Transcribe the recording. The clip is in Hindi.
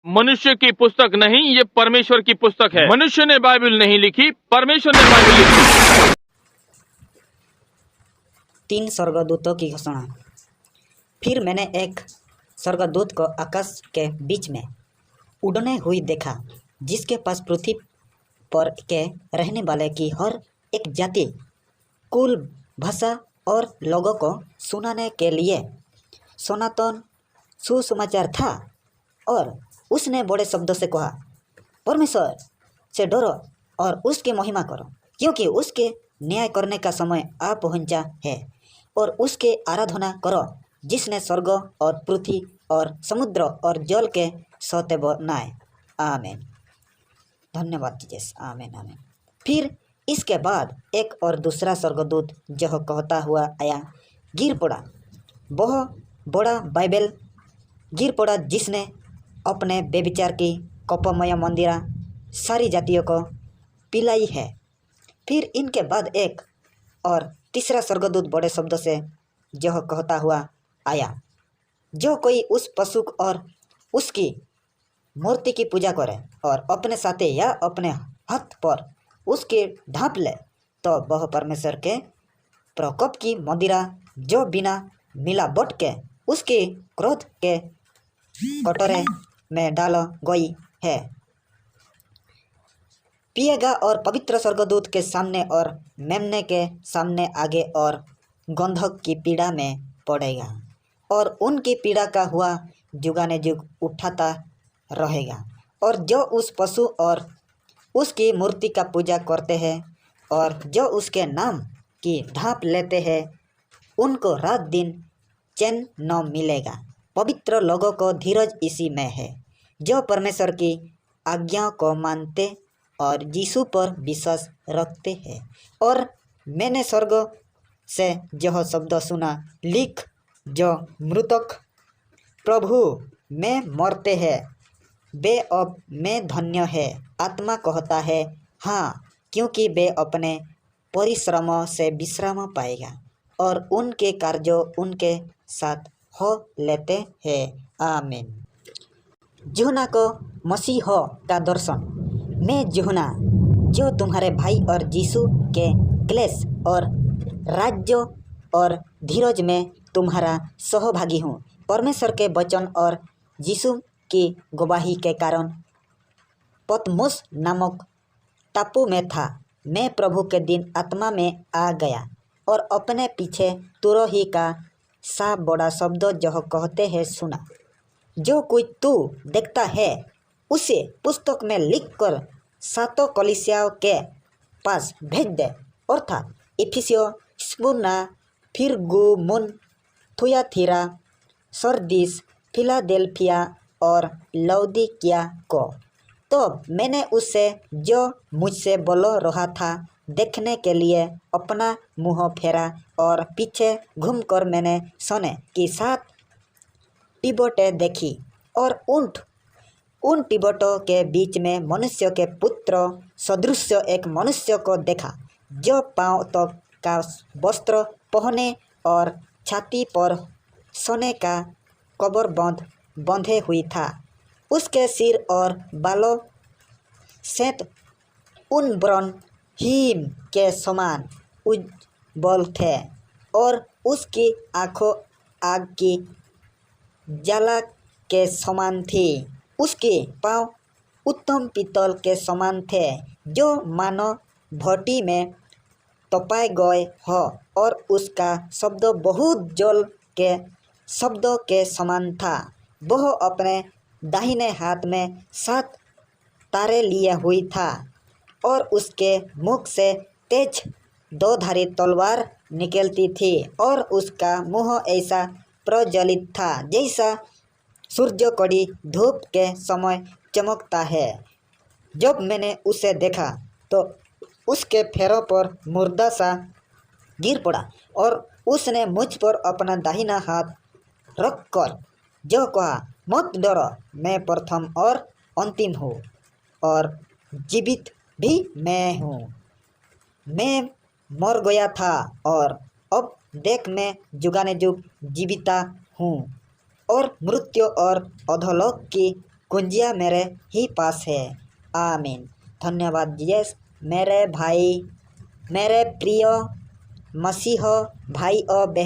मनुष्य की पुस्तक नहीं, ये परमेश्वर की पुस्तक है। मनुष्य ने बाइबल नहीं लिखी, परमेश्वर ने बाइबल लिखी। 3 स्वर्गदूतों की घोषणा। फिर मैंने एक स्वर्गदूत को आकाश के बीच में उड़ने हुई देखा, जिसके पास पृथ्वी पर के रहने वाले की हर एक जाति, कुल, भाषा और लोगों को सुनाने के लिए सनातन सुसमाचार था। और उसने बड़े शब्दों से कहा, परमेश्वर से डरो और उसकी महिमा करो, क्योंकि उसके न्याय करने का समय आ पहुंचा है। और उसके आराधना करो, जिसने स्वर्ग और पृथ्वी और समुद्र और जल के सोते बनाए। आमीन। धन्यवाद जीसस। आमीन आमीन। फिर इसके बाद एक और दूसरा स्वर्गदूत जो कहता हुआ आया गिर पड़ा। वह बड़ा बाइबल गिर पड़ा, जिसने अपने बेविचार की कपमय मंदिरा सारी जातियों को पिलाई है। फिर इनके बाद एक और तीसरा स्वर्गदूत बड़े शब्दों से जो कहता हुआ आया, जो कोई उस पशु और उसकी मूर्ति की पूजा करे और अपने साथे या अपने हाथ पर उसके ढांप ले, तो वह परमेश्वर के प्रकोप की मदिरा जो बिना मिलावट के उसके क्रोध के कटोरे में डाला गई है पिएगा, और पवित्र स्वर्गदूत के सामने और मेमने के सामने आगे और गंधक की पीड़ा में पड़ेगा, और उनकी पीड़ा का हुआ जुगाने जुग उठाता रहेगा। और जो उस पशु और उसकी मूर्ति का पूजा करते हैं और जो उसके नाम की ढांप लेते हैं, उनको रात दिन चैन न मिलेगा। पवित्र लोगों को धीरज इसी में है, जो परमेश्वर की आज्ञा को मानते और यीशु पर विश्वास रखते हैं। और मैंने स्वर्ग से जो शब्द सुना, लिख, जो मृतक प्रभु में मरते हैं, वे अब में धन्य है। आत्मा कहता है हाँ, क्योंकि वे अपने परिश्रम से विश्राम पाएगा और उनके कार्यों उनके साथ हो लेते हैं। आमीन। यूहन्ना को मसीह का दर्शन। मैं यूहन्ना, जो तुम्हारे भाई और यीशु के क्लेश और राज्य और धीरज में तुम्हारा सहभागी हूँ। परमेश्वर के वचन और यीशु की गवाही के कारण पतमुस नामक टापू में था। मैं प्रभु के दिन आत्मा में आ गया और अपने पीछे तुरही का सा बड़ा शब्द जो कहते हैं सुना, जो कोई तू देखता है उसे पुस्तक में लिखकर 7 कलीसियाओं के पास भेज दे, अर्थात इफिसियो, स्मुर्ना, फिरगुमुन, थुयातीरा, सरदीस, फिलाडेल्फिया और लौदीकिया को। तो मैंने उससे जो मुझसे बोल रहा था देखने के लिए अपना मुंह फेरा, और पीछे घूमकर मैंने सोने की 7 टिबोटें देखी, और उन टिबोटों के बीच में मनुष्य के पुत्र सदृश एक मनुष्य को देखा, जो पांव तक का वस्त्र पहने और छाती पर सोने का कबर बंधे हुई था। उसके सिर और बालों श्वेत उन हिम के समान उज्ज्वल थे, और उसकी आँखों आग की ज्वाला के समान थी। उसके पांव उत्तम पीतल के समान थे, जो मानो भट्टी में तपाए गए हो, और उसका शब्द बहुत जल के शब्दों के समान था। वह अपने दाहिने हाथ में 7 तारे लिए हुई था, और उसके मुख से तेज 2-धारी तलवार निकलती थी, और उसका मुंह ऐसा प्रज्वलित था जैसा सूर्य कड़ी धूप के समय चमकता है। जब मैंने उसे देखा तो उसके पैरों पर मुर्दा सा गिर पड़ा, और उसने मुझ पर अपना दाहिना हाथ रखकर जो कहा, मत डरो, मैं प्रथम और अंतिम हूँ और जीवित भी मैं हूँ। मैं मर गया था और अब देख मैं जुगाने जुग जीविता हूँ, और मृत्यु और अधोलोक की कुंजिया मेरे ही पास है। आमीन। धन्यवाद यस मेरे भाई, मेरे प्रिय मसीह भाई और बहन।